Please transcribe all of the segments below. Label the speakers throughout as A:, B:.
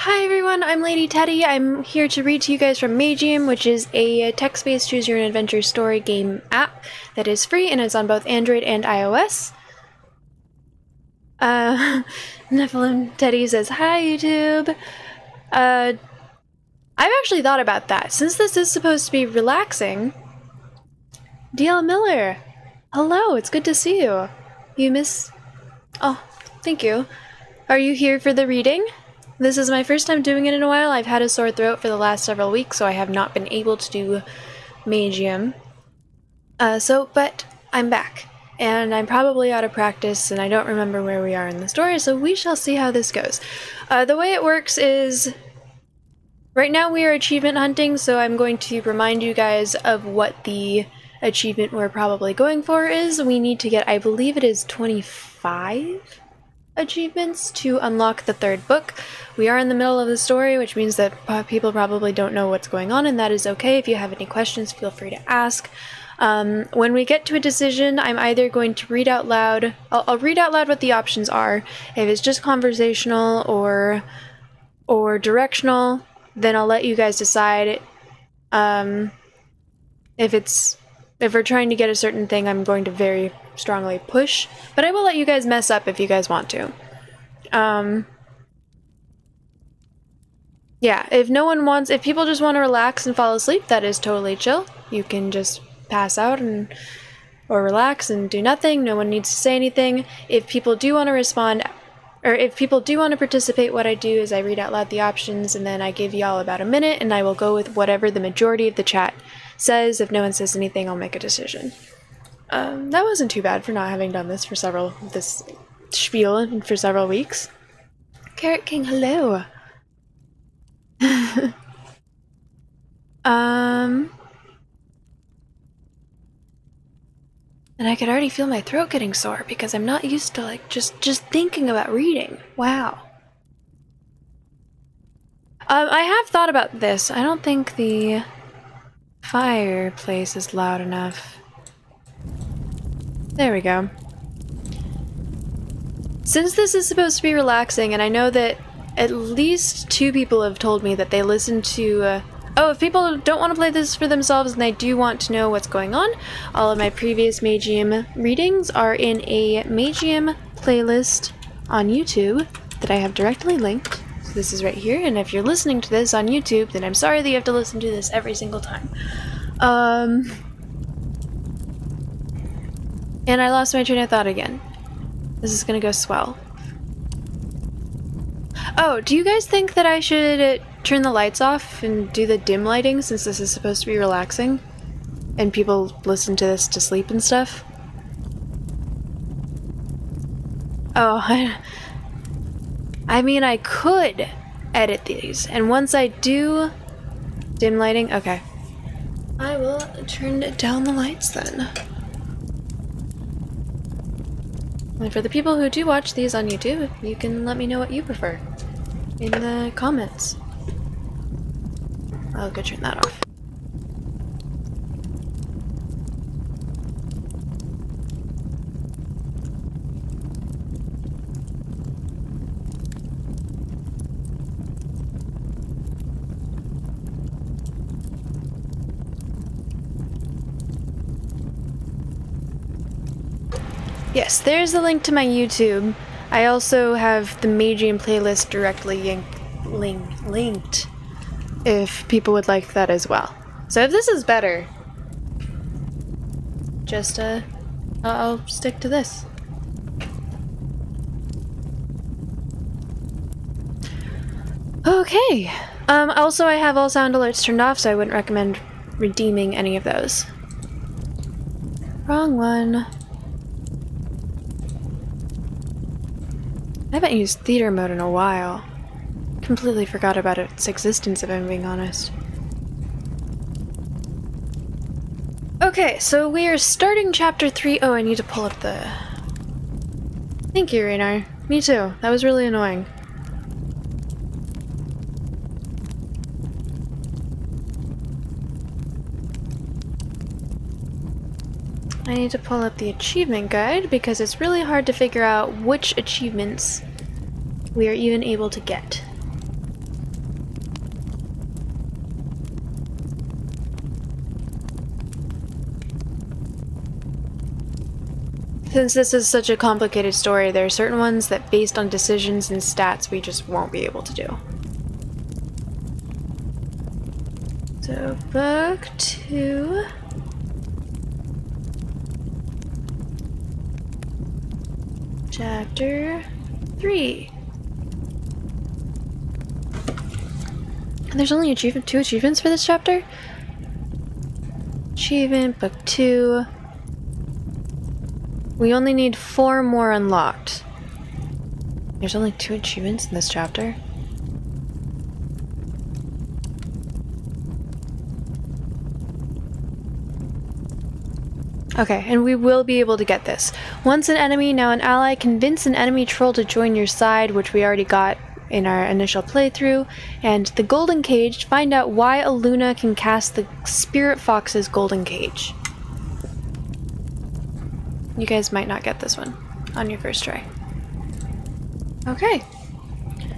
A: Hi everyone, I'm Lady Teddy. I'm here to read to you guys from Magium, which is a text-based choose-your-own-adventure story game app that is free and is on both Android and iOS. Nephilim Teddy says, hi YouTube! I've actually thought about that. Since this is supposed to be relaxing... DL Miller! Hello, it's good to see you. You miss... Oh, thank you. Are you here for the reading? This is my first time doing it in a while. I've had a sore throat for the last several weeks, so I have not been able to do Magium. But I'm back. And I'm probably out of practice, and I don't remember where we are in the story, so we shall see how this goes. The way it works is... Right now we are achievement hunting, so I'm going to remind you guys of what the achievement we're probably going for is. We need to get, I believe it is 25 achievements to unlock the third book. We are in the middle of the story, which means that people probably don't know what's going on, and that is okay. If you have any questions, feel free to ask. When we get to a decision, I'm either going to read out loud, I'll read out loud what the options are. If it's just conversational or directional, then I'll let you guys decide. If we're trying to get a certain thing, I'm going to very strongly push, but I will let you guys mess up if you guys want to. Yeah, if people just want to relax and fall asleep, that is totally chill. You can just pass out or relax and do nothing. No one needs to say anything. If people do want to respond, or if people do want to participate, what I do is I read out loud the options and then I give y'all about a minute and I will go with whatever the majority of the chat says. If no one says anything, I'll make a decision. That wasn't too bad for not having done this spiel for several weeks. Carrot King, hello! And I could already feel my throat getting sore because I'm not used to, like, just thinking about reading. Wow. I have thought about this. I don't think the fireplace is loud enough. There we go. Since this is supposed to be relaxing, and I know that at least 2 people have told me that they listen to, if people don't want to play this for themselves and they do want to know what's going on, all of my previous Magium readings are in a Magium playlist on YouTube that I have directly linked. So this is right here, and if you're listening to this on YouTube, then I'm sorry that you have to listen to this every single time. And I lost my train of thought again. This is gonna go swell. Oh, do you guys think that I should turn the lights off and do the dim lighting since this is supposed to be relaxing? And people listen to this to sleep and stuff? Oh, I mean, I could edit these, and once I do dim lighting, okay. I will turn down the lights then. And for the people who do watch these on YouTube, you can let me know what you prefer in the comments. I'll go turn that off. Yes, there's the link to my YouTube. I also have the Magium playlist directly linked if people would like that as well. So if this is better, just I'll stick to this. Okay. Also I have all sound alerts turned off, so I wouldn't recommend redeeming any of those. Wrong one. I haven't used theater mode in a while. Completely forgot about its existence, if I'm being honest. Okay, so we are starting chapter 3. Oh, I need to pull up the... Thank you, Raynor. Me too. That was really annoying. I need to pull up the achievement guide because it's really hard to figure out which achievements we are even able to get. Since this is such a complicated story, there are certain ones that, based on decisions and stats, we just won't be able to do. So, book 2. Chapter 3. And there's only 2 achievements for this chapter? Achievement, book 2. We only need 4 more unlocked. There's only 2 achievements in this chapter? Okay, and we will be able to get this. Once an enemy, now an ally. Convince an enemy troll to join your side, which we already got in our initial playthrough. And the Golden Cage. Find out why Aluna can cast the Spirit Fox's Golden Cage. You guys might not get this one on your first try. Okay.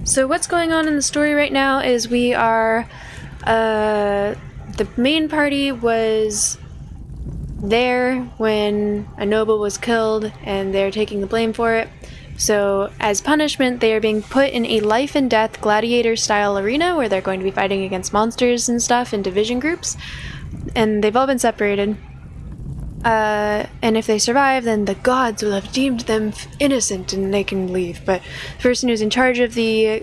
A: So what's going on in the story right now is we are... the main party was there when a noble was killed, and they're taking the blame for it. So as punishment, they are being put in a life and death gladiator-style arena where they're going to be fighting against monsters and stuff in division groups. And they've all been separated. And if they survive, then the gods will have deemed them innocent and they can leave. But the person who's in charge of the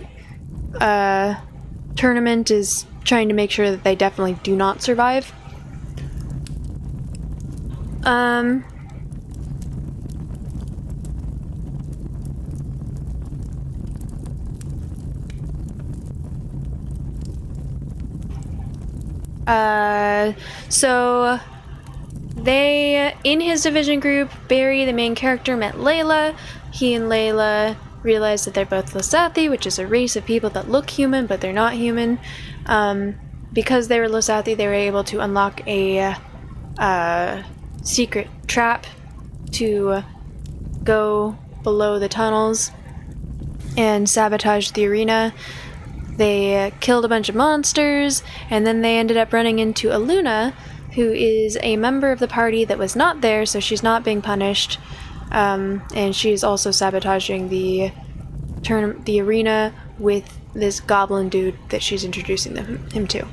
A: tournament is trying to make sure that they definitely do not survive. So they, in his division group, Barry, the main character, met Layla. He and Layla realized that they're both Losathi, which is a race of people that look human, but they're not human. Because they were Losathi, they were able to unlock a secret trap to go below the tunnels and sabotage the arena. They killed a bunch of monsters, and then they ended up running into Aluna, who is a member of the party that was not there, so she's not being punished. And she's also sabotaging the arena with this goblin dude that she's introducing him to.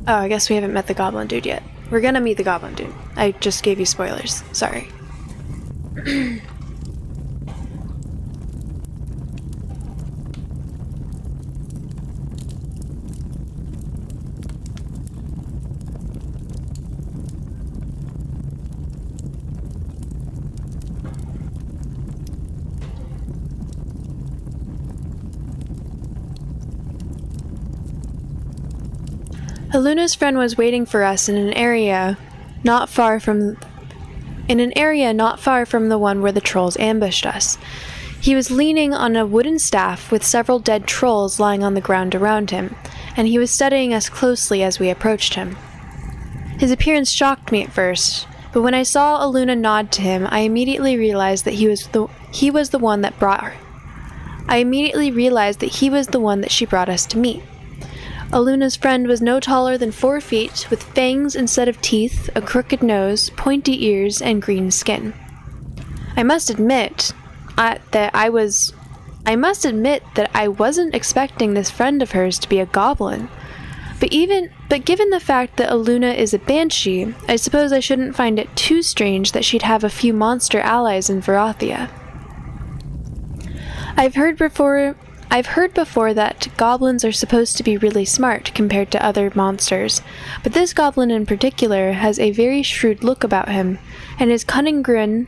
A: Oh, I guess we haven't met the goblin dude yet. We're gonna meet the goblin dude. I just gave you spoilers. Sorry. Aluna's friend was waiting for us in an area not far from the one where the trolls ambushed us. He was leaning on a wooden staff with several dead trolls lying on the ground around him, and he was studying us closely as we approached him. His appearance shocked me at first, but when I saw Aluna nod to him, I immediately realized that he was the one that she brought us to meet. Aluna's friend was no taller than 4 feet, with fangs instead of teeth, a crooked nose, pointy ears, and green skin. I must admit that I wasn't expecting this friend of hers to be a goblin. But given the fact that Aluna is a banshee, I suppose I shouldn't find it too strange that she'd have a few monster allies in Varathia. I've heard before that goblins are supposed to be really smart compared to other monsters, but this goblin in particular has a very shrewd look about him, and his cunning grin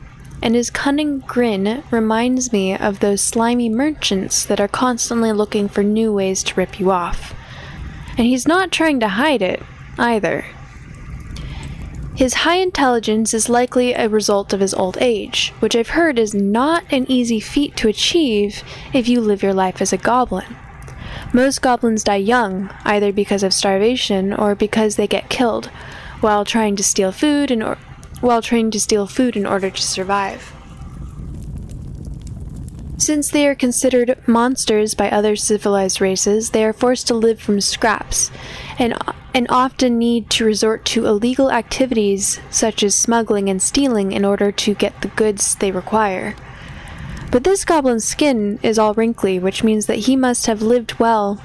A: reminds me of those slimy merchants that are constantly looking for new ways to rip you off. And he's not trying to hide it, either. His high intelligence is likely a result of his old age, which I've heard is not an easy feat to achieve if you live your life as a goblin. Most goblins die young, either because of starvation or because they get killed while trying to steal food in order to survive. Since they are considered monsters by other civilized races, they are forced to live from scraps, and and often need to resort to illegal activities such as smuggling and stealing in order to get the goods they require. But this goblin's skin is all wrinkly, which means that he must have lived well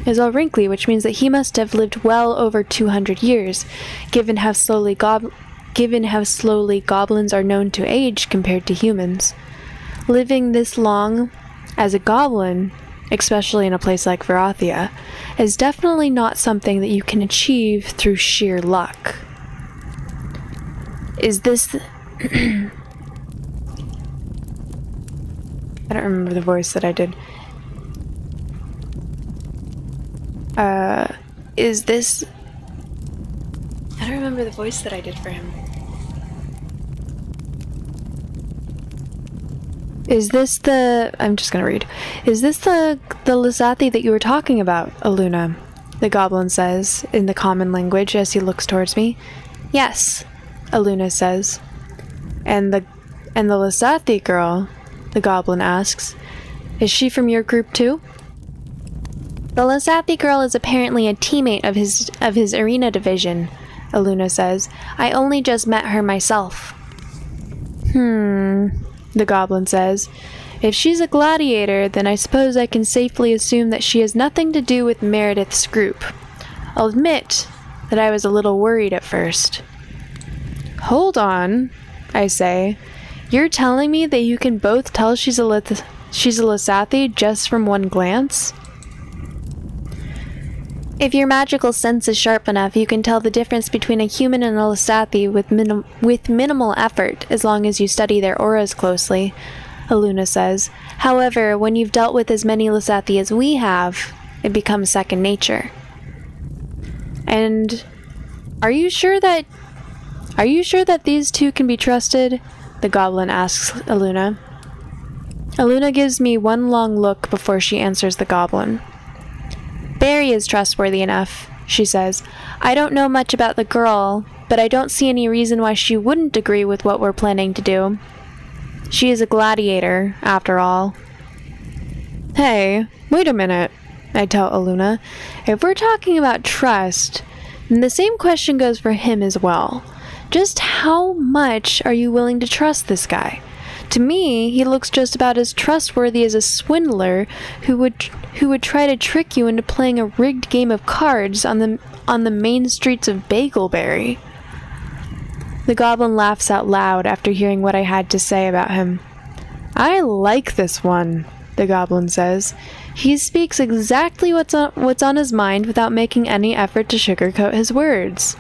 A: over 200 years, given how slowly goblins are known to age compared to humans. Living this long as a goblin, especially in a place like Varathia, is definitely not something that you can achieve through sheer luck. Is this... I don't remember the voice that I did. Is this... I don't remember the voice that I did for him. Is this the... I'm just gonna read. Is this the Lisathi that you were talking about, Aluna? The goblin says, in the common language, as he looks towards me. Yes, Aluna says. And the Lisathi girl, the goblin asks, is she from your group too? The Lisathi girl is apparently a teammate of his arena division, Aluna says. I only just met her myself. The goblin says. If she's a gladiator, then I suppose I can safely assume that she has nothing to do with Meredith's group. I'll admit that I was a little worried at first. Hold on, I say. You're telling me that you can both tell she's a Lisathi just from one glance? If your magical sense is sharp enough, you can tell the difference between a human and a Lisathi with minimal effort, as long as you study their auras closely, Aluna says. However, when you've dealt with as many Lisathi as we have, it becomes second nature. And are you sure that these two can be trusted? The goblin asks Aluna. Aluna gives me one long look before she answers the goblin. Barry is trustworthy enough, she says. I don't know much about the girl, but I don't see any reason why she wouldn't agree with what we're planning to do. She is a gladiator, after all. Hey, wait a minute, I tell Aluna. If we're talking about trust, then the same question goes for him as well. Just how much are you willing to trust this guy? To me, he looks just about as trustworthy as a swindler who would try to trick you into playing a rigged game of cards on the main streets of Bagelberry. The goblin laughs out loud after hearing what I had to say about him. I like this one, the goblin says. He speaks exactly what's on his mind without making any effort to sugarcoat his words.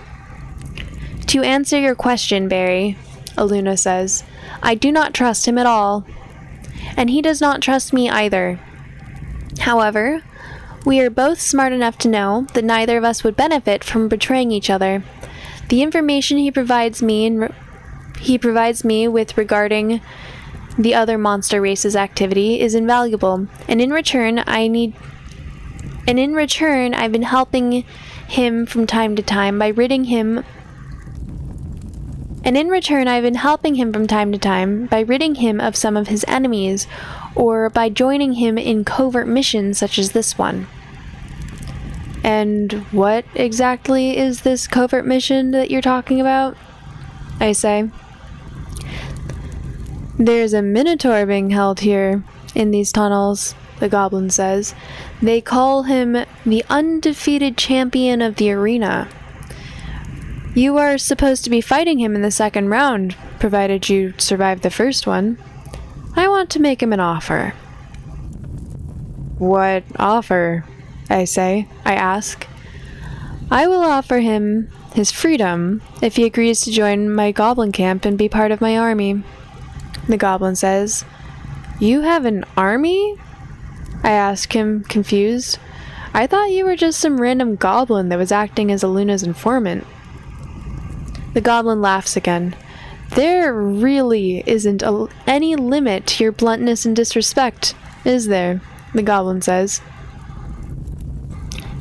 A: To answer your question, Barry, Aluna says, I do not trust him at all. And he does not trust me either. However, we are both smart enough to know that neither of us would benefit from betraying each other. The information he provides me with regarding the other monster race's activity is invaluable, and in return I've been helping him from time to time by ridding him of some of his enemies, or by joining him in covert missions such as this one. And what exactly is this covert mission that you're talking about? I say. There's a minotaur being held here, in these tunnels, the goblin says. They call him the undefeated champion of the arena. You are supposed to be fighting him in the second round, provided you survive the first one. I want to make him an offer. What offer? I ask. I will offer him his freedom if he agrees to join my goblin camp and be part of my army. The goblin says. You have an army? I ask him, confused. I thought you were just some random goblin that was acting as Aluna's informant. The goblin laughs again. There really isn't any limit to your bluntness and disrespect, is there? The goblin says.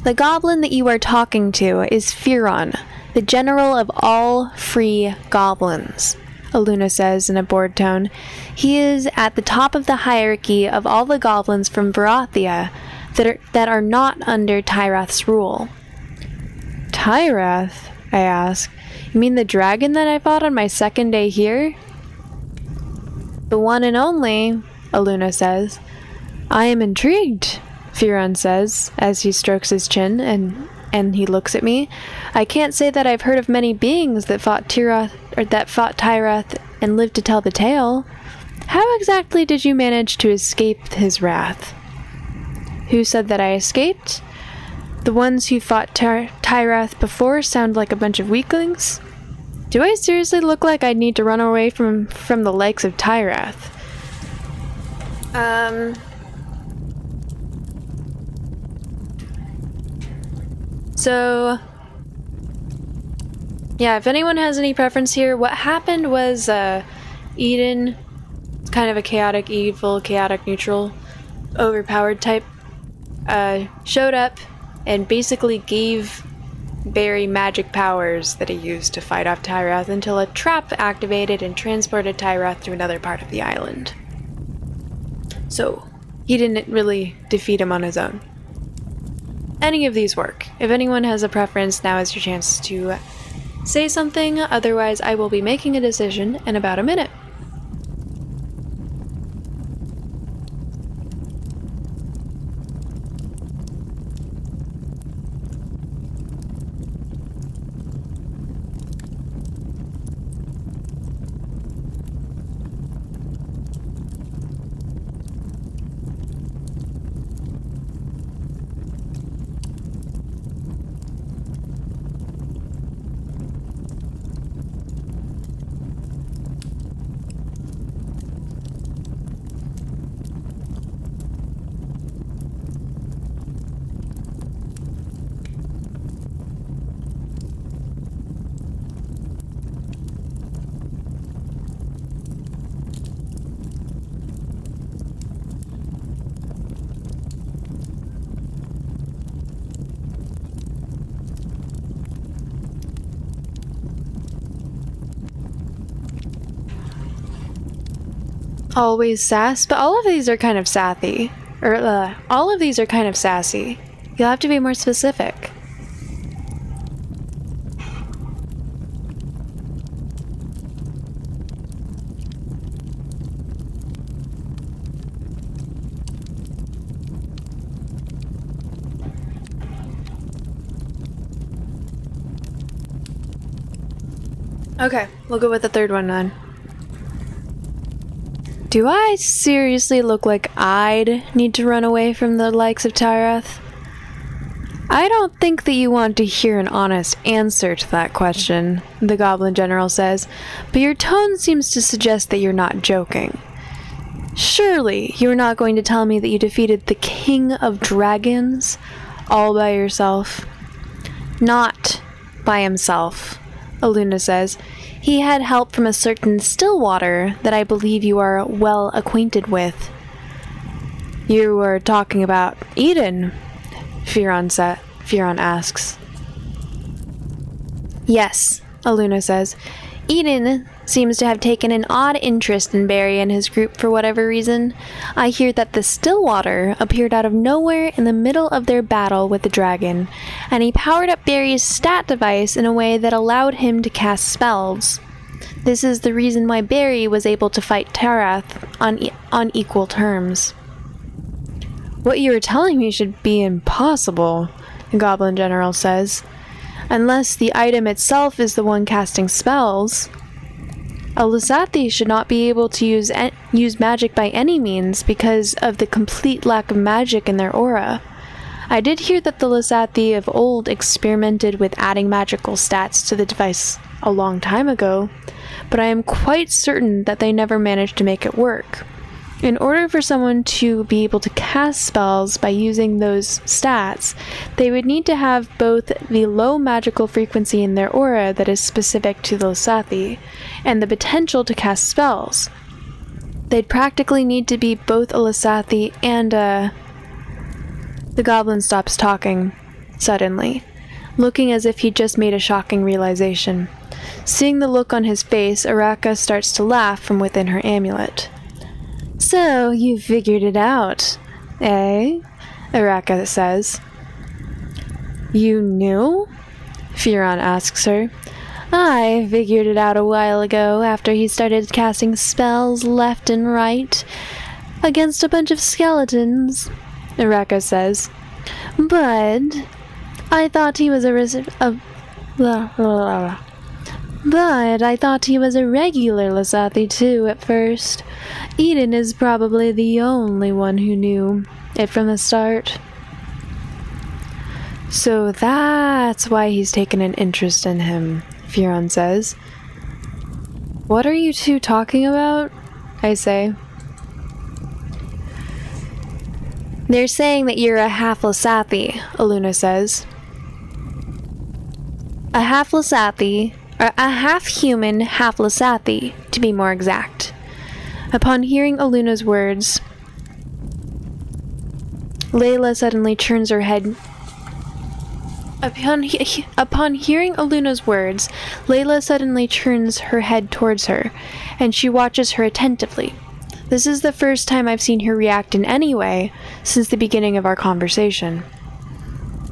A: The goblin that you are talking to is Firon, the general of all free goblins, Aluna says in a bored tone. He is at the top of the hierarchy of all the goblins from Varathia that are not under Tyrath's rule. Tyrath? I ask. You mean the dragon that I fought on my second day here? The one and only, Aluna says. I am intrigued, Firon says, as he strokes his chin and he looks at me. I can't say that I've heard of many beings that fought Tyrath and lived to tell the tale. How exactly did you manage to escape his wrath? Who said that I escaped? The ones who fought Tyrath before sound like a bunch of weaklings? Do I seriously look like I'd need to run away from the likes of Tyrath? So, yeah, if anyone has any preference here, what happened was, Eden, kind of a chaotic evil, chaotic neutral, overpowered type, showed up and basically gave Barry magic powers that he used to fight off Tyrath until a trap activated and transported Tyrath to another part of the island. So, he didn't really defeat him on his own. Any of these work. If anyone has a preference, now is your chance to say something, otherwise I will be making a decision in about a minute. Always sass, but all of these are kind of sassy. All of these are kind of sassy. You'll have to be more specific. Okay, we'll go with the third one then. Do I seriously look like I'd need to run away from the likes of Tyrath? I don't think that you want to hear an honest answer to that question, the Goblin General says, but your tone seems to suggest that you're not joking. Surely you're not going to tell me that you defeated the King of Dragons all by yourself? Not by himself, Aluna says. He had help from a certain Stillwater that I believe you are well acquainted with. You were talking about Eden, Firon asks. Yes, Aluna says. Eden seems to have taken an odd interest in Barry and his group for whatever reason. I hear that the Stillwater appeared out of nowhere in the middle of their battle with the dragon, and he powered up Barry's stat device in a way that allowed him to cast spells. This is the reason why Barry was able to fight Tyrath on equal terms. What you are telling me should be impossible, the Goblin General says. Unless the item itself is the one casting spells. A Lysathi should not be able to use magic by any means because of the complete lack of magic in their aura. I did hear that the Lysathi of old experimented with adding magical stats to the device a long time ago, but I am quite certain that they never managed to make it work. In order for someone to be able to cast spells by using those stats, they would need to have both the low magical frequency in their aura that is specific to the Lysathi, and the potential to cast spells. They'd practically need to be both a Lysathi and a... The goblin stops talking, suddenly, looking as if he'd just made a shocking realization. Seeing the look on his face, Araka starts to laugh from within her amulet. So, you figured it out, eh? Araka says. You knew? Firon asks her. I figured it out a while ago after he started casting spells left and right against a bunch of skeletons, Araka says. But I thought he was But I thought he was a regular Lasathi too at first. Eden is probably the only one who knew it from the start. So that's why he's taken an interest in him, Firon says. What are you two talking about? I say. They're saying that you're a half Lasathi, Aluna says. A half Lasathi, or a half human, half Lasathi, to be more exact. Upon hearing Aluna's words, Layla suddenly turns her head. Upon hearing Aluna's words, Layla suddenly turns her head towards her, and she watches her attentively. This is the first time I've seen her react in any way since the beginning of our conversation.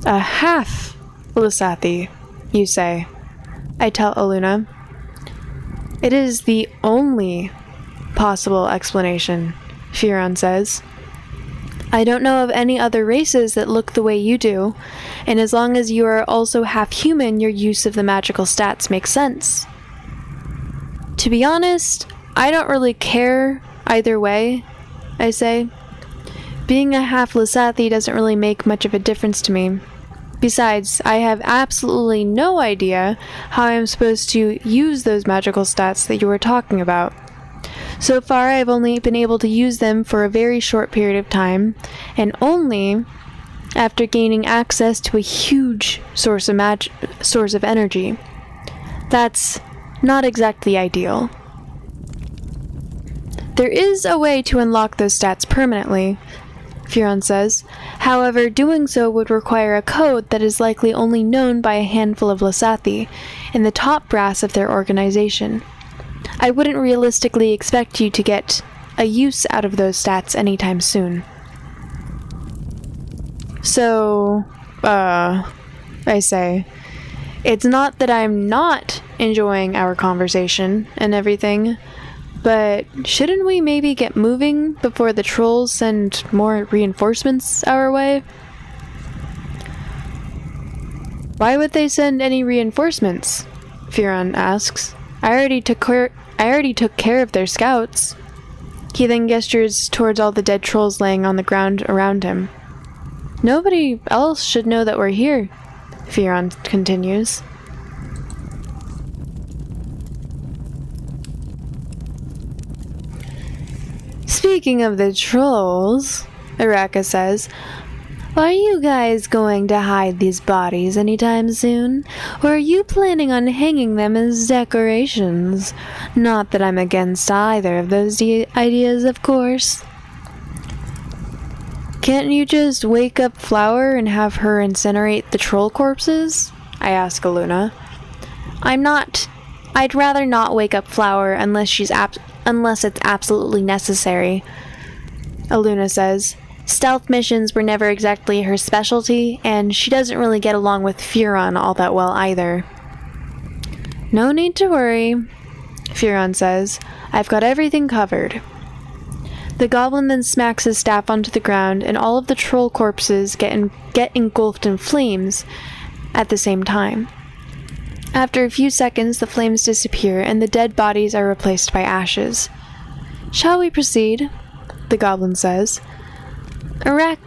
A: A half Lasathi, you say, I tell Aluna. It is the only possible explanation, Firon says. I don't know of any other races that look the way you do, and as long as you are also half human, your use of the magical stats makes sense. To be honest, I don't really care either way, I say. Being a half Lasathi doesn't really make much of a difference to me. Besides, I have absolutely no idea how I'm supposed to use those magical stats that you were talking about. So far, I've only been able to use them for a very short period of time, and only after gaining access to a huge source of energy. That's not exactly ideal. There is a way to unlock those stats permanently, Firon says. However, doing so would require a code that is likely only known by a handful of Lasathi in the top brass of their organization. I wouldn't realistically expect you to get a use out of those stats anytime soon. So, I say, it's not that I'm not enjoying our conversation and everything, but shouldn't we maybe get moving before the trolls send more reinforcements our way? Why would they send any reinforcements? Firon asks. I already took care of their scouts. He then gestures towards all the dead trolls laying on the ground around him. Nobody else should know that we're here, Firon continues. Speaking of the trolls, Araka says, are you guys going to hide these bodies anytime soon? Or are you planning on hanging them as decorations? Not that I'm against either of those ideas, of course. Can't you just wake up Flower and have her incinerate the troll corpses? I ask Aluna. I'd rather not wake up Flower unless it's absolutely necessary, Aluna says. Stealth missions were never exactly her specialty, and she doesn't really get along with Firon all that well either. No need to worry, Firon says. I've got everything covered. The goblin then smacks his staff onto the ground, and all of the troll corpses get engulfed in flames at the same time. After a few seconds, the flames disappear, and the dead bodies are replaced by ashes. Shall we proceed? The goblin says. Araka,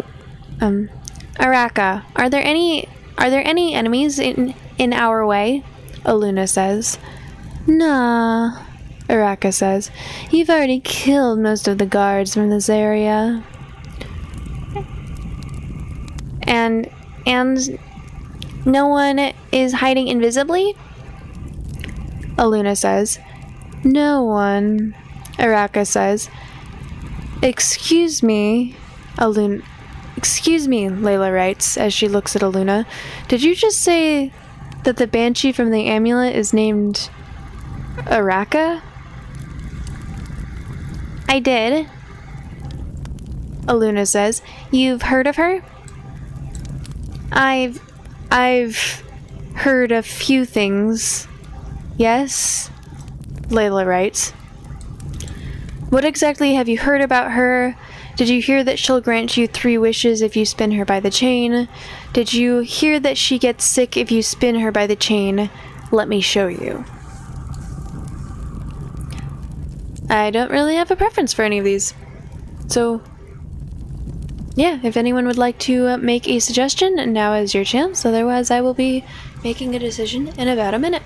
A: are there any enemies in our way? Aluna says. Nah, Araka says. You've already killed most of the guards from this area. And no one is hiding invisibly? Aluna says. No one, Araka says. Excuse me, Layla writes as she looks at Aluna. Did you just say that the banshee from the amulet is named Araka? I did, Aluna says. You've heard of her? I've heard a few things. Yes? Layla writes. What exactly have you heard about her? Did you hear that she'll grant you 3 wishes if you spin her by the chain? Did you hear that she gets sick if you spin her by the chain? Let me show you. I don't really have a preference for any of these. So, yeah, if anyone would like to make a suggestion, now is your chance. Otherwise, I will be making a decision in about a minute.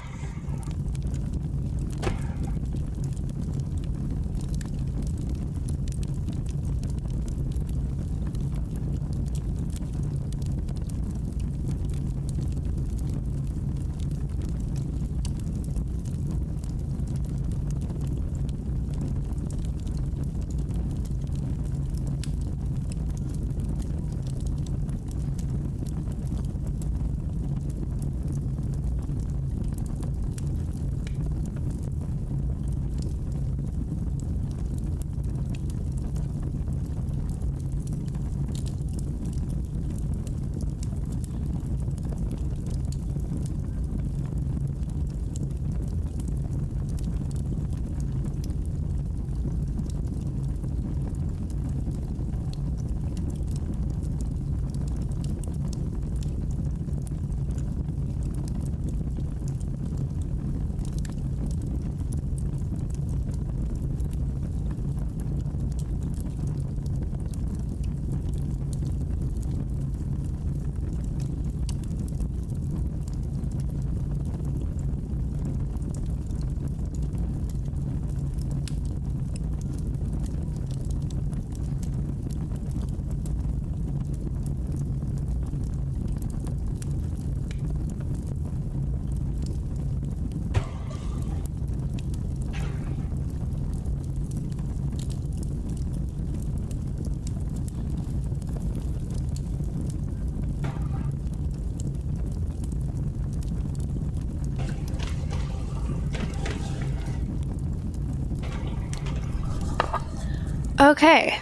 A: Okay.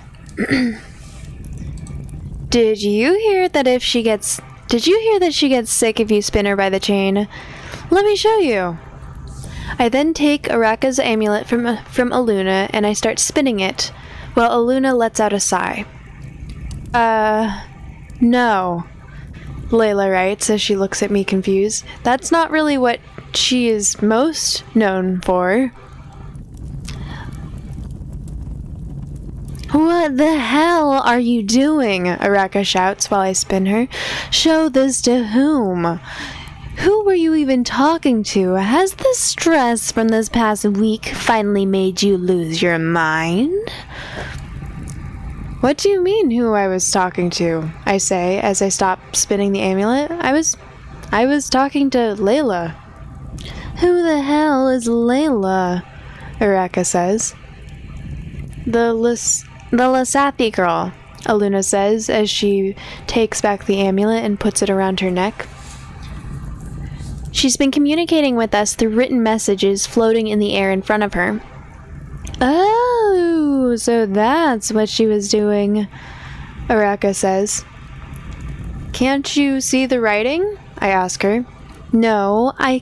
A: Did you hear that she gets sick if you spin her by the chain? Let me show you. I then take Araka's amulet from Aluna and I start spinning it, while Aluna lets out a sigh. No. Layla writes as she looks at me confused. That's not really what she is most known for. What the hell are you doing? Araka shouts while I spin her. Show this to whom? Who were you even talking to? Has the stress from this past week finally made you lose your mind? What do you mean who I was talking to? I say as I stop spinning the amulet. I was talking to Layla. Who the hell is Layla? Araka says. The Lasathi girl, Aluna says as she takes back the amulet and puts it around her neck. She's been communicating with us through written messages floating in the air in front of her. Oh, so that's what she was doing, Araka says. Can't you see the writing? I ask her. No, I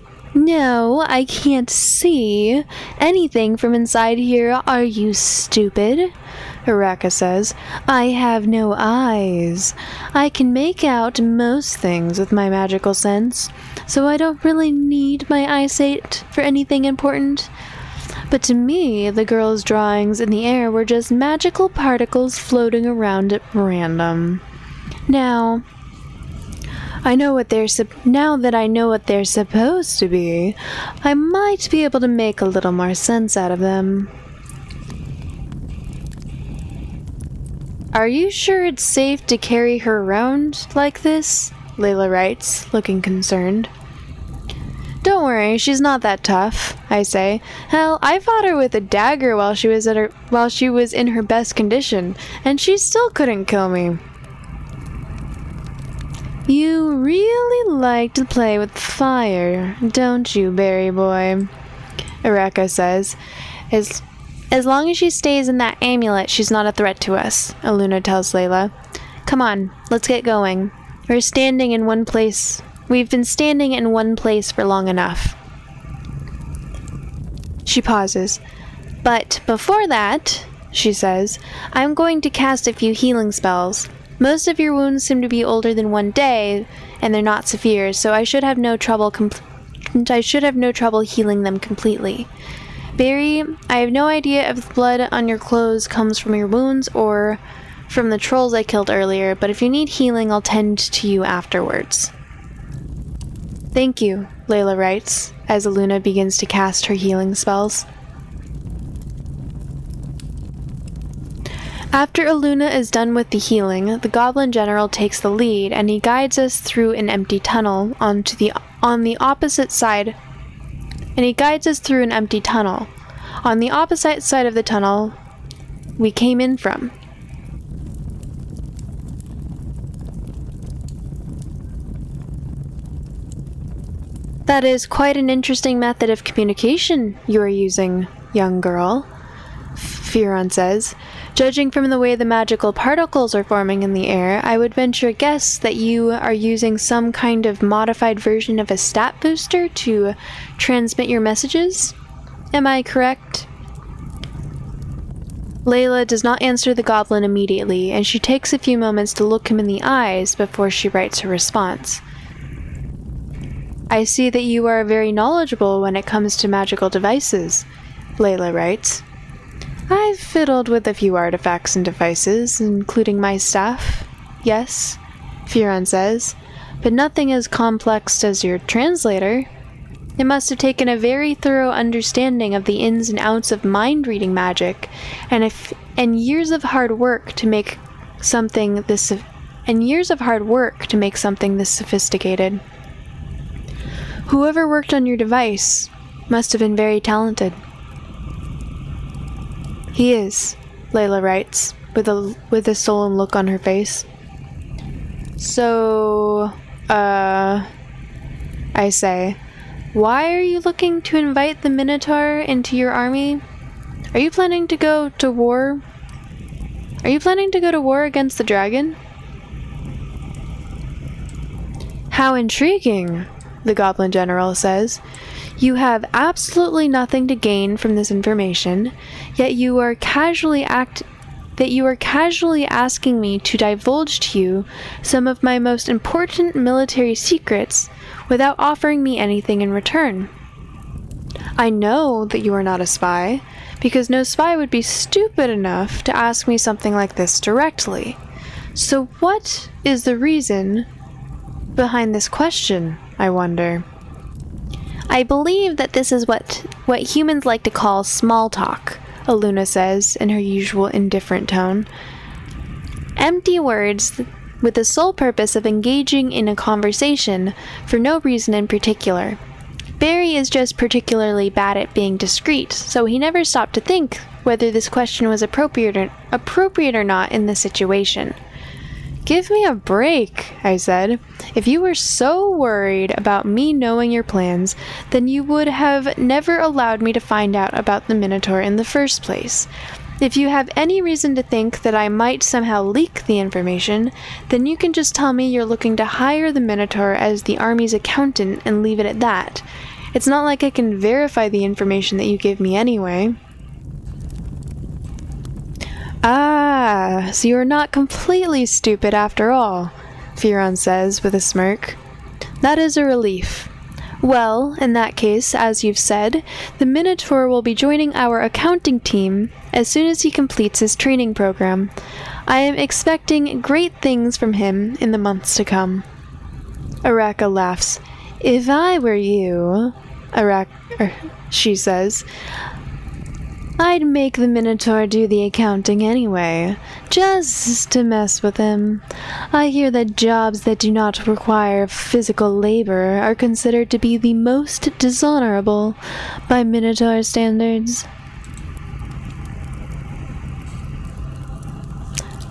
A: can't see anything from inside here. Are you stupid? Araka says. I have no eyes. I can make out most things with my magical sense, so I don't really need my eyesight for anything important. But to me, the girl's drawings in the air were just magical particles floating around at random. Now that I know what they're supposed to be, I might be able to make a little more sense out of them. Are you sure it's safe to carry her around like this? Layla writes, looking concerned. Don't worry, she's not that tough, I say. Hell, I fought her with a dagger while she was in her best condition, and she still couldn't kill me. You really like to play with fire, don't you, Berry Boy? Araka says. As long as she stays in that amulet, she's not a threat to us, Aluna tells Layla. Come on, let's get going. We're standing in one place We've been standing in one place for long enough. She pauses. But before that, she says, I'm going to cast a few healing spells. Most of your wounds seem to be older than 1 day, and they're not severe, so I should have no trouble healing them completely. Barry, I have no idea if the blood on your clothes comes from your wounds or from the trolls I killed earlier, but if you need healing, I'll tend to you afterwards. Thank you, Layla writes, as Aluna begins to cast her healing spells. After Aluna is done with the healing, the Goblin General takes the lead, and he guides us through an empty tunnel on the opposite side. And he guides us through an empty tunnel. On the opposite side of the tunnel we came in from. That is quite an interesting method of communication you are using, young girl, Firon says. Judging from the way the magical particles are forming in the air, I would venture a guess that you are using some kind of modified version of a stat booster to transmit your messages? Am I correct? Layla does not answer the goblin immediately, and she takes a few moments to look him in the eyes before she writes her response. I see that you are very knowledgeable when it comes to magical devices, Layla writes. I've fiddled with a few artifacts and devices, including my staff. Yes, Firon says, but nothing as complex as your translator. It must have taken a very thorough understanding of the ins and outs of mind-reading magic, and years of hard work to make something this sophisticated. Whoever worked on your device must have been very talented. He is, Layla writes, with a sullen look on her face. So, I say, why are you looking to invite the Minotaur into your army? Are you planning to go to war? Are you planning to go to war against the dragon? How intriguing, the Goblin General says. You have absolutely nothing to gain from this information, yet you are casually asking me to divulge to you some of my most important military secrets without offering me anything in return. I know that you are not a spy, because no spy would be stupid enough to ask me something like this directly. So what is the reason behind this question, I wonder? I believe that this is what humans like to call small talk, Aluna says in her usual indifferent tone. Empty words with the sole purpose of engaging in a conversation for no reason in particular. Barry is just particularly bad at being discreet, so he never stopped to think whether this question was appropriate or not in this situation. Give me a break, I said. If you were so worried about me knowing your plans, then you would have never allowed me to find out about the Minotaur in the first place. If you have any reason to think that I might somehow leak the information, then you can just tell me you're looking to hire the Minotaur as the army's accountant and leave it at that. It's not like I can verify the information that you give me anyway. Ah, so you're not completely stupid after all, Firon says with a smirk. That is a relief. Well, in that case, as you've said, the Minotaur will be joining our accounting team as soon as he completes his training program. I am expecting great things from him in the months to come. Araka laughs. If I were you, she says, I'd make the Minotaur do the accounting anyway, just to mess with him. I hear that jobs that do not require physical labor are considered to be the most dishonorable by Minotaur standards.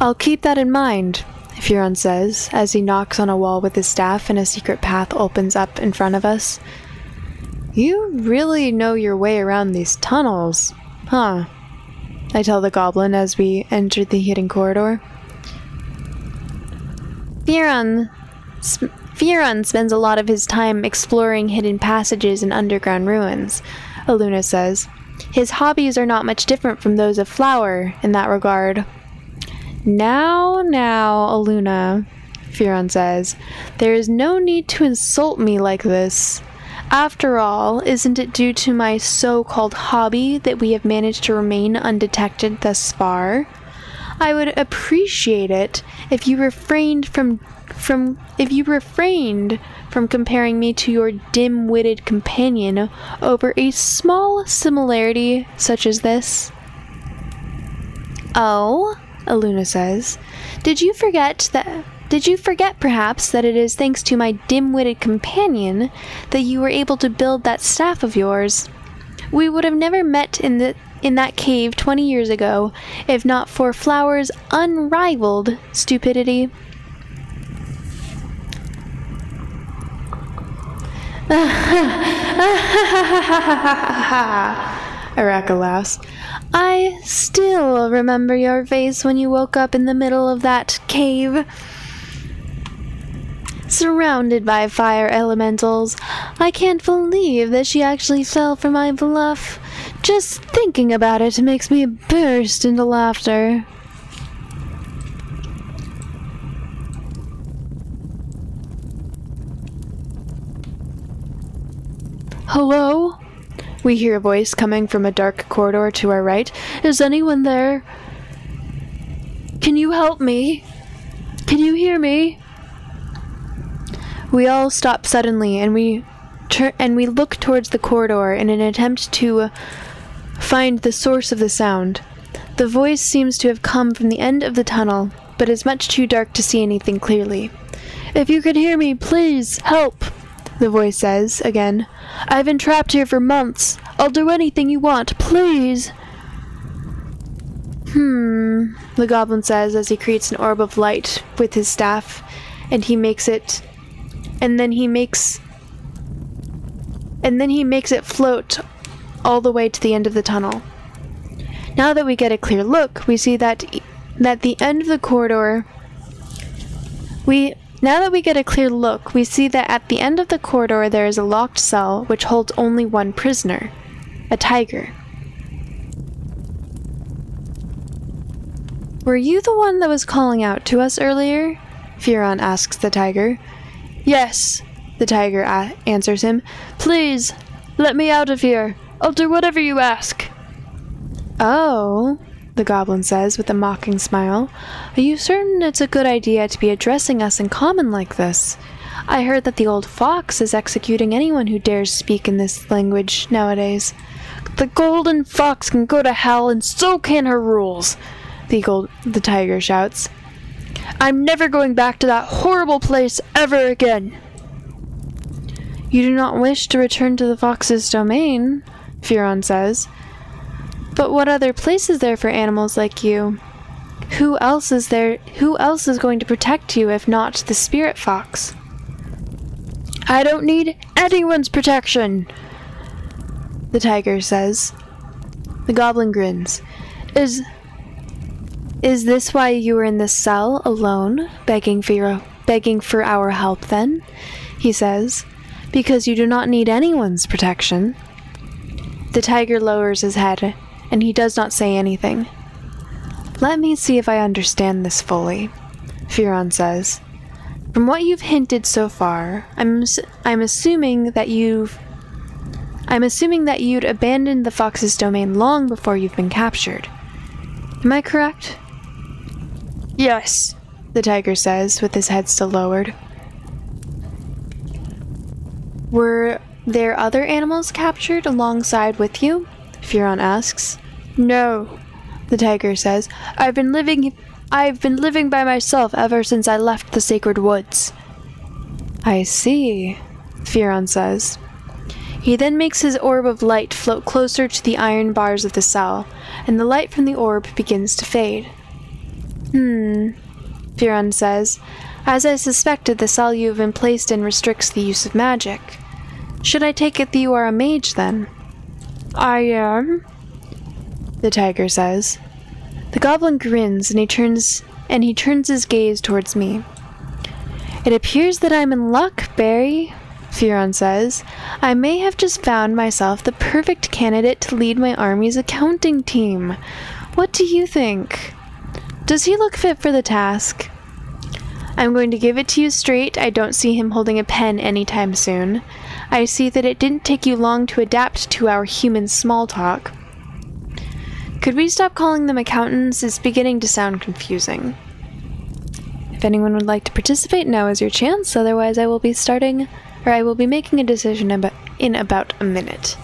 A: I'll keep that in mind, Firon says, as he knocks on a wall with his staff and a secret path opens up in front of us. You really know your way around these tunnels. Huh, I tell the goblin as we enter the hidden corridor. Firon Firon spends a lot of his time exploring hidden passages and underground ruins, Aluna says. His hobbies are not much different from those of Flower in that regard. Now, Aluna, Firon says, there is no need to insult me like this. After all, isn't it due to my so-called hobby that we have managed to remain undetected thus far? I would appreciate it if you refrained from comparing me to your dim-witted companion over a small similarity such as this. Oh, Aluna says, did you forget perhaps that it is thanks to my dim-witted companion that you were able to build that staff of yours? We would have never met in that cave 20 years ago if not for Flower's unrivaled stupidity. Araka laughs. I still remember your face when you woke up in the middle of that cave. Surrounded by fire elementals. I can't believe that she actually fell for my bluff. Just thinking about it makes me burst into laughter. Hello? We hear a voice coming from a dark corridor to our right. Is anyone there? Can you help me? Can you hear me? We all stop suddenly and we look towards the corridor in an attempt to find the source of the sound. The voice seems to have come from the end of the tunnel, but is much too dark to see anything clearly. If you can hear me, please, help, the voice says again. I've been trapped here for months. I'll do anything you want, please. The goblin says as he creates an orb of light with his staff, and then he makes it float all the way to the end of the tunnel. Now that we get a clear look, we see that the end of the corridor there is a locked cell which holds only one prisoner, a tiger. Were you the one that was calling out to us earlier? Firon asks the tiger. Yes, the tiger answers him. Please, let me out of here. I'll do whatever you ask. Oh, the goblin says with a mocking smile. Are you certain it's a good idea to be addressing us in common like this? I heard that the old fox is executing anyone who dares speak in this language nowadays. The golden fox can go to hell, and so can her rules, the tiger shouts. I'm never going back to that horrible place ever again. You do not wish to return to the fox's domain, Firon says. But what other place is there for animals like you? Who else is going to protect you if not the spirit fox? I don't need anyone's protection, the tiger says. The goblin grins. Is this why you were in this cell alone, begging for our help then? He says. Because you do not need anyone's protection. The tiger lowers his head, and he does not say anything. Let me see if I understand this fully, Firon says. From what you've hinted so far, I'm assuming that you'd abandoned the fox's domain long before you've been captured. Am I correct? Yes, the tiger says, with his head still lowered. Were there other animals captured alongside with you? Firon asks. No, the tiger says. I've been living by myself ever since I left the sacred woods. I see, Firon says. He then makes his orb of light float closer to the iron bars of the cell, and the light from the orb begins to fade. Firon says. As I suspected, the cell you have been placed in restricts the use of magic. Should I take it that you are a mage, then? I am, the tiger says. The goblin grins, and he turns his gaze towards me. It appears that I'm in luck, Barry, Furon says. I may have just found myself the perfect candidate to lead my army's accounting team. What do you think? Does he look fit for the task? I'm going to give it to you straight. I don't see him holding a pen anytime soon. I see that it didn't take you long to adapt to our human small talk. Could we stop calling them accountants? It's beginning to sound confusing. If anyone would like to participate, now is your chance. Otherwise, I will be making a decision in about a minute.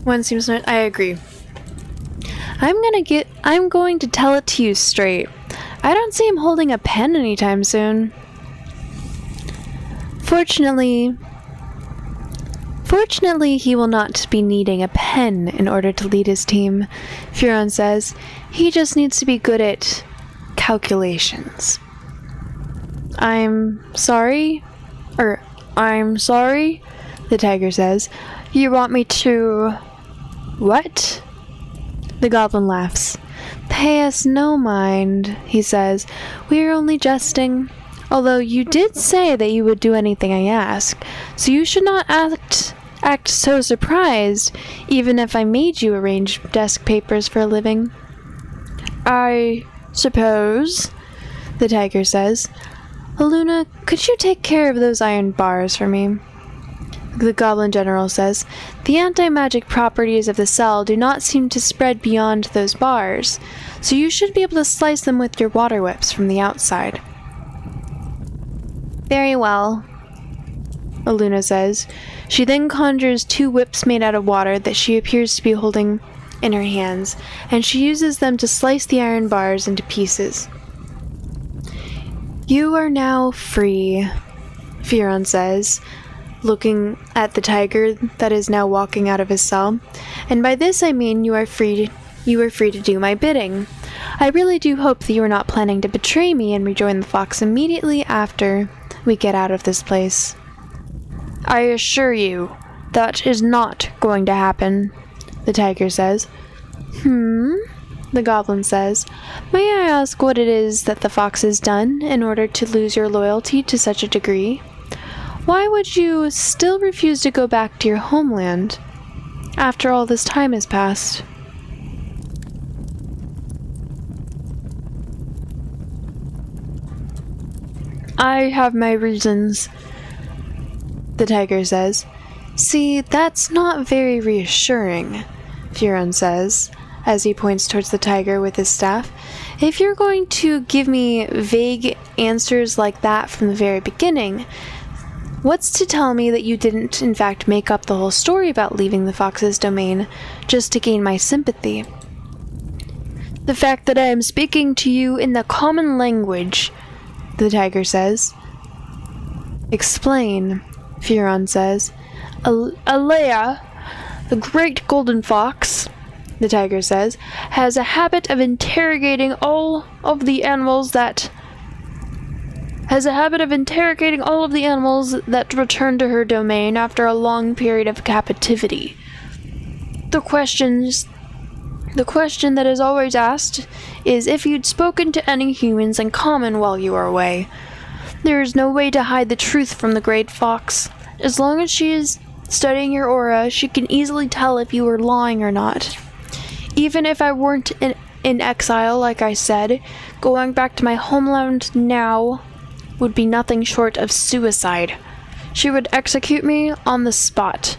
A: One seems not. I agree. I'm going to tell it to you straight. I don't see him holding a pen anytime soon. Fortunately, he will not be needing a pen in order to lead his team, Furon says. He just needs to be good at calculations. I'm sorry, the tiger says. You want me to... What? The goblin laughs. Pay us no mind, he says. We are only jesting. Although you did say that you would do anything I ask, so you should not act so surprised, even if I made you arrange desk papers for a living. I suppose, the tiger says. Luna, could you take care of those iron bars for me? The goblin general says, the anti-magic properties of the cell do not seem to spread beyond those bars, so you should be able to slice them with your water whips from the outside. Very well, Luna says. She then conjures two whips made out of water that she appears to be holding in her hands, and she uses them to slice the iron bars into pieces. You are now free, Furon says, looking at the tiger that is now walking out of his cell. And by this I mean you are free to do my bidding. I really do hope that you are not planning to betray me and rejoin the fox immediately after we get out of this place. I assure you, that is not going to happen, the tiger says. The goblin says. May I ask what it is that the fox has done in order to lose your loyalty to such a degree? Why would you still refuse to go back to your homeland after all this time has passed? I have my reasons, the tiger says. See, that's not very reassuring, Furon says, as he points towards the tiger with his staff. If you're going to give me vague answers like that from the very beginning, what's to tell me that you didn't, in fact, make up the whole story about leaving the fox's domain just to gain my sympathy? The fact that I am speaking to you in the common language, the tiger says. Explain, Furon says. Alea, the great golden fox, the tiger says, has a habit of interrogating all of the animals that return to her domain after a long period of captivity. The question that is always asked is if you'd spoken to any humans in common while you were away. There is no way to hide the truth from the great fox. As long as she is studying your aura, she can easily tell if you were lying or not. Even if I weren't in exile, like I said, going back to my homeland now would be nothing short of suicide. She would execute me on the spot.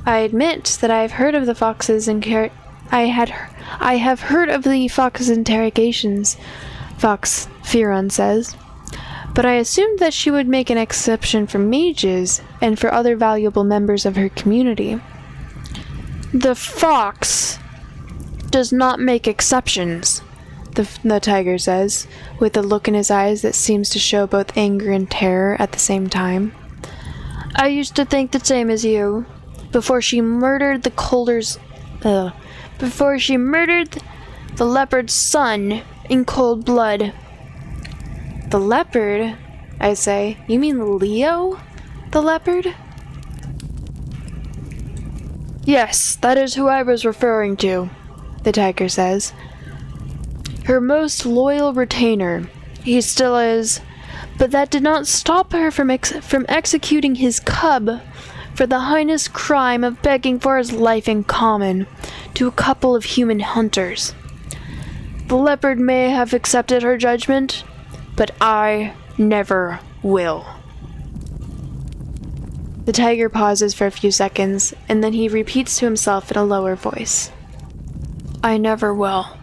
A: I admit that I have heard of the fox's I have heard of the fox's interrogations, Fox Firon says, but I assumed that she would make an exception for mages and for other valuable members of her community. The fox does not make exceptions, the tiger says, with a look in his eyes that seems to show both anger and terror at the same time. I used to think the same as you. Before she murdered the leopard's son in cold blood. The leopard? I say. You mean Leo? The leopard? Yes, that is who I was referring to, the tiger says. Her most loyal retainer. He still is. But that did not stop her from executing his cub for the heinous crime of begging for his life in common to a couple of human hunters. The leopard may have accepted her judgment, but I never will. The tiger pauses for a few seconds, and then he repeats to himself in a lower voice. I never will,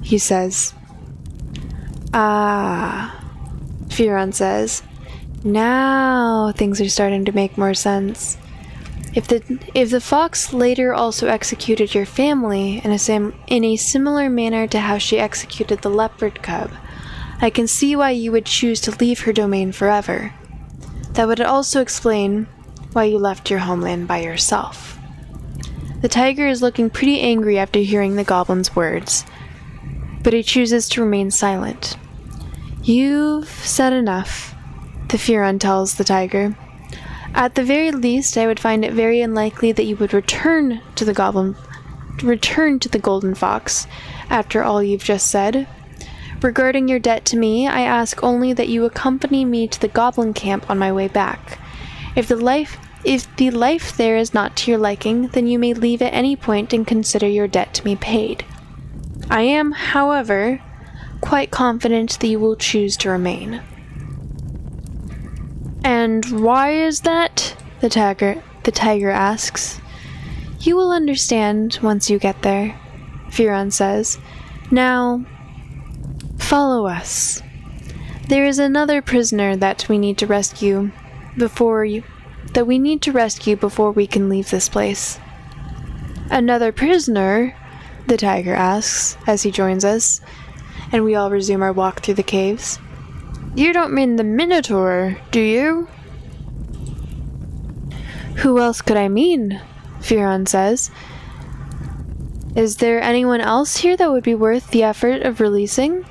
A: he says. Ah, Firon says. Now things are starting to make more sense. If the fox later also executed your family in a similar manner to how she executed the leopard cub, I can see why you would choose to leave her domain forever. That would also explain why you left your homeland by yourself. The tiger is looking pretty angry after hearing the goblin's words, but he chooses to remain silent. You've said enough, the Firon tells the tiger. At the very least, I would find it very unlikely that you would return to the golden fox after all you've just said. Regarding your debt to me, I ask only that you accompany me to the goblin camp on my way back. If the life there is not to your liking, then you may leave at any point and consider your debt to me paid. I am, however, quite confident that you will choose to remain. And why is that? The tiger asks. You will understand once you get there, Firon says. Now, follow us. There is another prisoner that we need to rescue before we can leave this place. Another prisoner? The tiger asks as he joins us, and we all resume our walk through the caves. You don't mean the Minotaur, do you? Who else could I mean? Firon says. Is there anyone else here that would be worth the effort of releasing?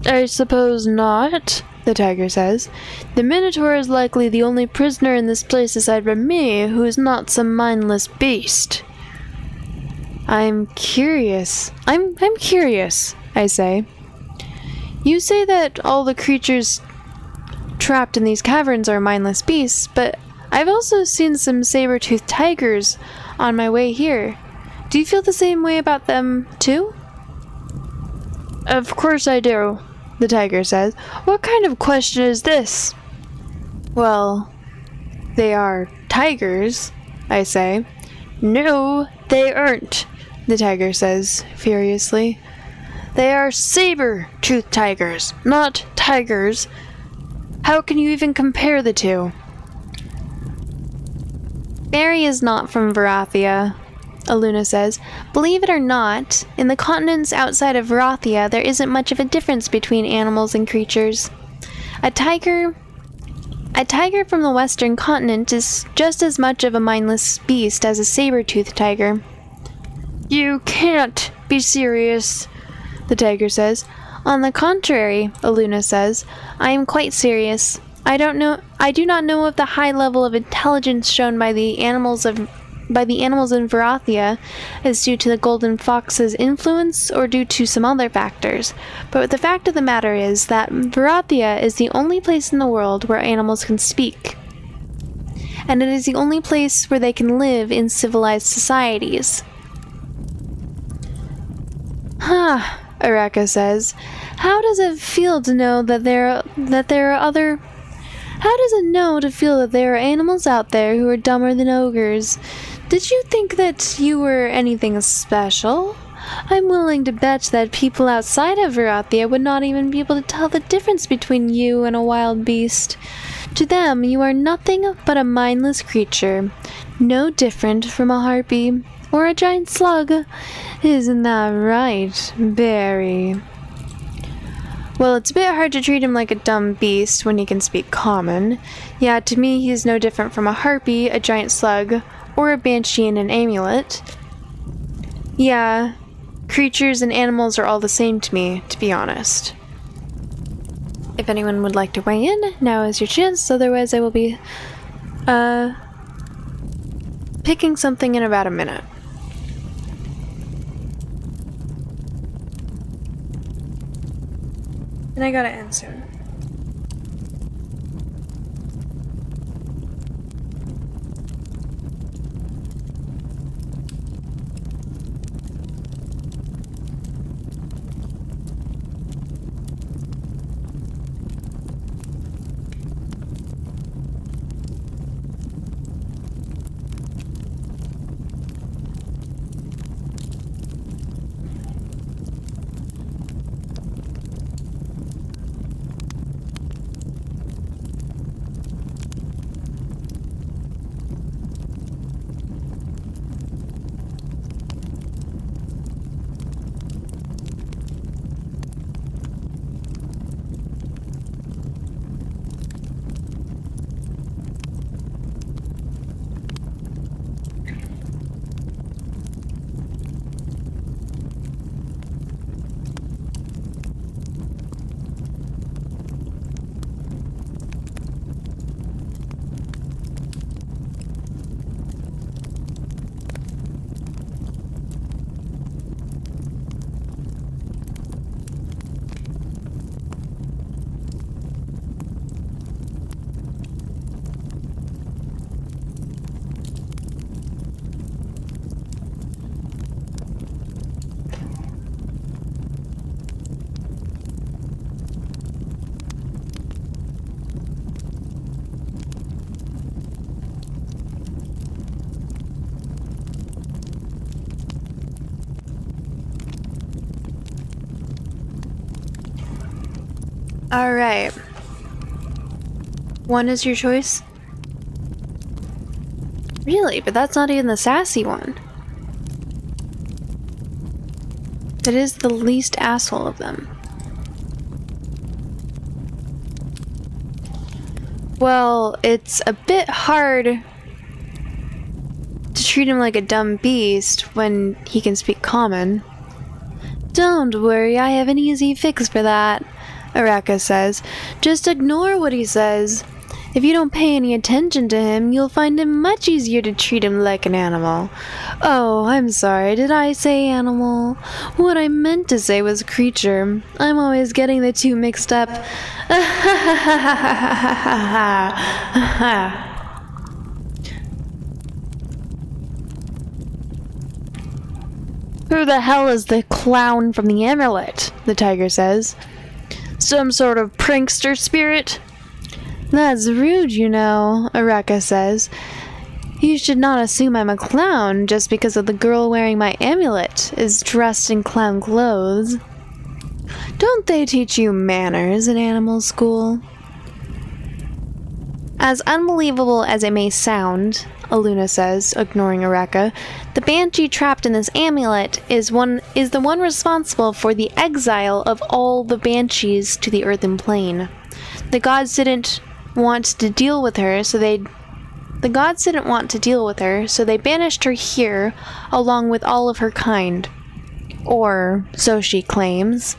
A: I suppose not, the tiger says. The Minotaur is likely the only prisoner in this place aside from me who is not some mindless beast. I'm curious, I say. You say that all the creatures trapped in these caverns are mindless beasts, but I've also seen some saber-toothed tigers on my way here. Do you feel the same way about them, too? Of course I do, the tiger says. What kind of question is this? Well, they are tigers, I say. No, they aren't, the tiger says furiously. They are saber-toothed tigers, not tigers. How can you even compare the two? Barry is not from Varathia, Aluna says. Believe it or not, in the continents outside of Varathia, there isn't much of a difference between animals and creatures. A tiger from the western continent is just as much of a mindless beast as a saber-toothed tiger. You can't be serious, the tiger says. On the contrary, Aluna says, I am quite serious. I do not know if the high level of intelligence shown by the animals in Varathia is due to the golden fox's influence or due to some other factors. But the fact of the matter is that Varathia is the only place in the world where animals can speak. And it is the only place where they can live in civilized societies. Huh, Araka says. How does it feel to know that there are other... How does it know to feel that there are animals out there who are dumber than ogres? Did you think that you were anything special? I'm willing to bet that people outside of Varathia would not even be able to tell the difference between you and a wild beast. To them, you are nothing but a mindless creature, no different from a harpy or a giant slug. Isn't that right, Barry? Well, it's a bit hard to treat him like a dumb beast when he can speak common. Yeah, to me he's no different from a harpy, a giant slug, or a banshee in an amulet. Yeah, creatures and animals are all the same to me, to be honest. If anyone would like to weigh in, now is your chance, otherwise I will be, picking something in about a minute. And I gotta end soon. Alright. 1 is your choice? Really? But that's not even the sassy one. That is the least asshole of them. Well, it's a bit hard to treat him like a dumb beast when he can speak common. Don't worry, I have an easy fix for that, Araka says. Just ignore what he says. If you don't pay any attention to him, you'll find it much easier to treat him like an animal. Oh, I'm sorry, did I say animal? What I meant to say was creature. I'm always getting the two mixed up. Who the hell is the clown from the amulet? The tiger says. Some sort of prankster spirit? That's rude, you know, Araka says. You should not assume I'm a clown just because of the girl wearing my amulet is dressed in clown clothes. Don't they teach you manners in animal school? As unbelievable as it may sound, Aluna says, ignoring Araka, the banshee trapped in this amulet is the one responsible for the exile of all the banshees to the earthen plane. The gods didn't want to deal with her, so they The gods didn't want to deal with her, so they banished her here, along with all of her kind. Or, so she claims.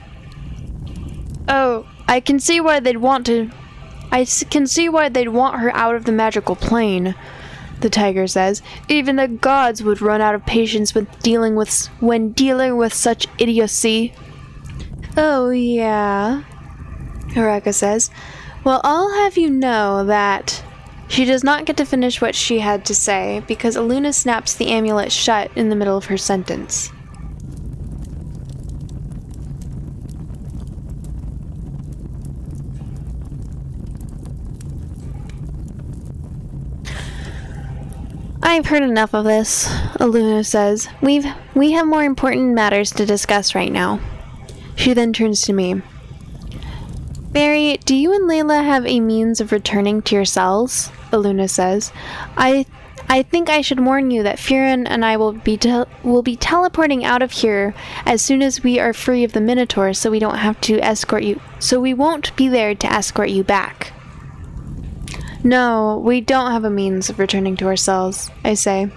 A: Oh, I can see why they'd want her out of the magical plane, the tiger says. Even the gods would run out of patience when dealing with such idiocy. Oh, yeah, Haraka says. Well, I'll have you know that she does not get to finish what she had to say because Aluna snaps the amulet shut in the middle of her sentence. I've heard enough of this, Aluna says. We have more important matters to discuss right now. She then turns to me. Barry, do you and Layla have a means of returning to your cells? Aluna says. I think I should warn you that Firan and I will be teleporting out of here as soon as we are free of the Minotaur, so we don't have to escort you. So we won't be there to escort you back. No, we don't have a means of returning to our cells, I say.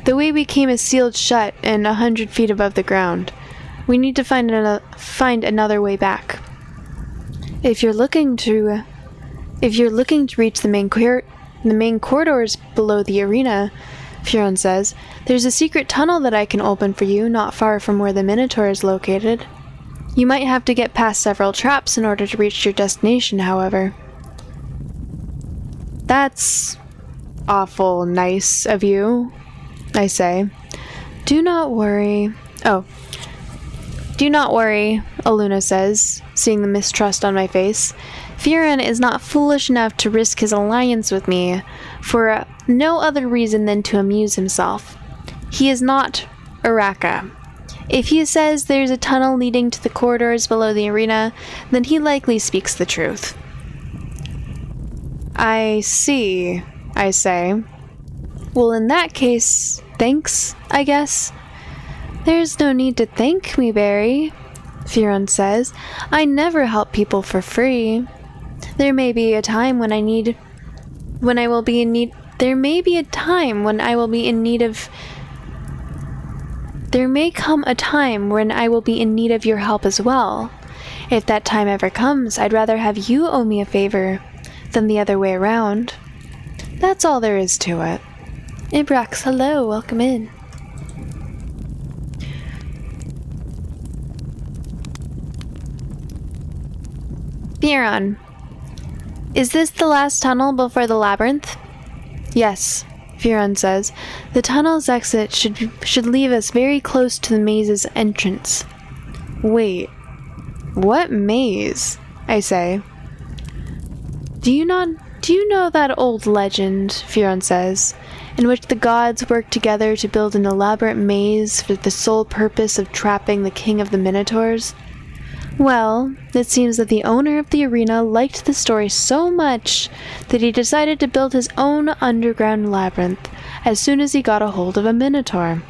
A: The way we came is sealed shut and 100 feet above the ground. We need to find another way back. If you're looking to reach the main corridors below the arena, Firan says, there's a secret tunnel that I can open for you not far from where the Minotaur is located. You might have to get past several traps in order to reach your destination, however. That's awful nice of you, I say. Do not worry, Aluna says, seeing the mistrust on my face. Firan is not foolish enough to risk his alliance with me for no other reason than to amuse himself. He is not Araka. If he says there's a tunnel leading to the corridors below the arena, then he likely speaks the truth. I see, I say. Well, in that case, thanks, I guess. There's no need to thank me, Barry, Firan says. I never help people for free. There may be a time when I will be in need of your help as well. If that time ever comes, I'd rather have you owe me a favor than the other way around. That's all there is to it. Ibrax, hello, welcome in. Firan, is this the last tunnel before the labyrinth? Yes, Firan says. The tunnel's exit should leave us very close to the maze's entrance. Wait, what maze? I say. Do you know that old legend, Firan says, in which the gods worked together to build an elaborate maze for the sole purpose of trapping the king of the Minotaurs? Well, it seems that the owner of the arena liked the story so much that he decided to build his own underground labyrinth as soon as he got a hold of a Minotaur.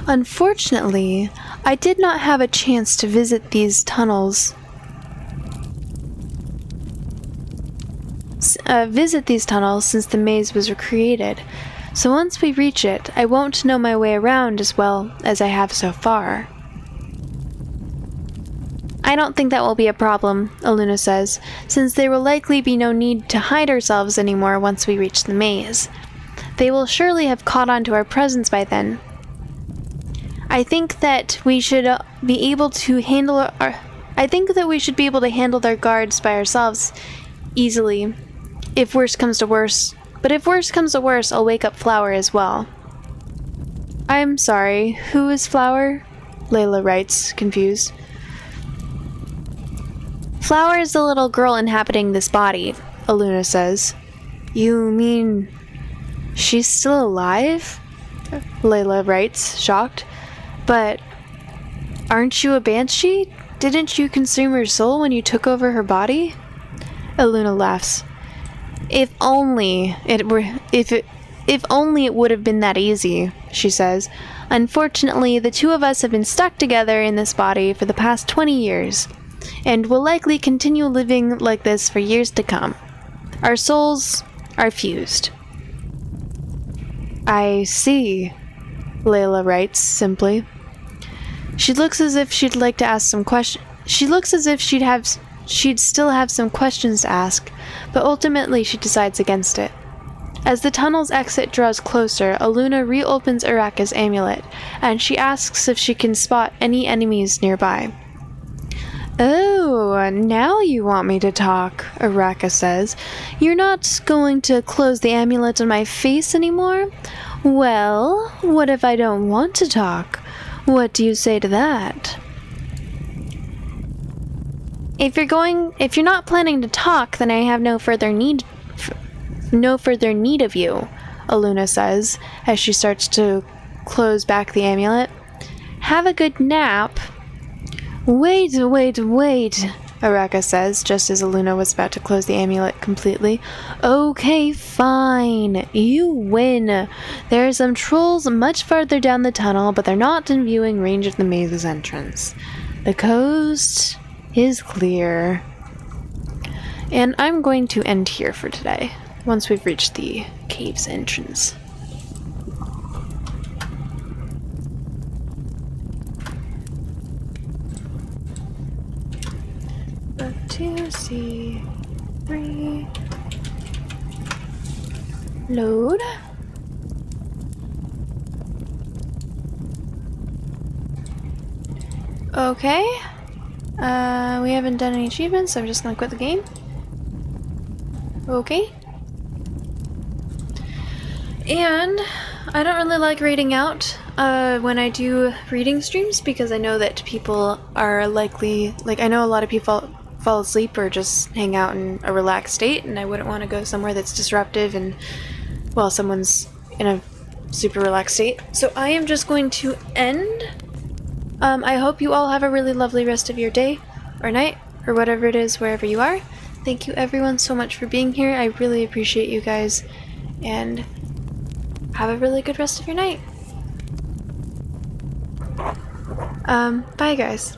A: Unfortunately, I did not have a chance to visit these tunnels since the maze was recreated, so once we reach it, I won't know my way around as well as I have so far. I don't think that will be a problem, Aluna says, since there will likely be no need to hide ourselves anymore once we reach the maze. They will surely have caught on to our presence by then. I think that we should be able to handle their guards by ourselves easily, if worst comes to worst. But if worst comes to worst, I'll wake up Flower as well. I'm sorry, who is Flower? Layla writes, confused. Flower is the little girl inhabiting this body, Aluna says. You mean she's still alive? Layla writes, shocked. But aren't you a banshee? Didn't you consume her soul when you took over her body? Aluna laughs. If only it would have been that easy, she says. Unfortunately, the two of us have been stuck together in this body for the past 20 years. And will likely continue living like this for years to come. Our souls are fused. I see, Layla writes simply. She looks as if she'd like to ask some questions. She looks as if she'd still have some questions to ask, but ultimately she decides against it. As the tunnel's exit draws closer, Aluna reopens Araka's amulet, and she asks if she can spot any enemies nearby. Oh, now you want me to talk, Araka says. You're not going to close the amulet on my face anymore? Well, what if I don't want to talk? What do you say to that? If you're not planning to talk, then I have no further need of you, Aluna says, as she starts to close back the amulet. Have a good nap. Wait, Araka says, just as Aluna was about to close the amulet completely. Okay, fine. You win. There are some trolls much farther down the tunnel, but they're not in viewing range of the maze's entrance. The coast is clear. And I'm going to end here for today, once we've reached the cave's entrance. B2C3 load. Okay. We haven't done any achievements, so I'm just gonna quit the game. Okay. And I don't really like reading out when I do reading streams because I know that people are likely, like, I know a lot of people fall asleep or just hang out in a relaxed state, and I wouldn't want to go somewhere that's disruptive and, well, someone's in a super relaxed state. So I am just going to end. I hope you all have a really lovely rest of your day or night or whatever it is wherever you are. Thank you everyone so much for being here. I really appreciate you guys, and have a really good rest of your night. Bye guys.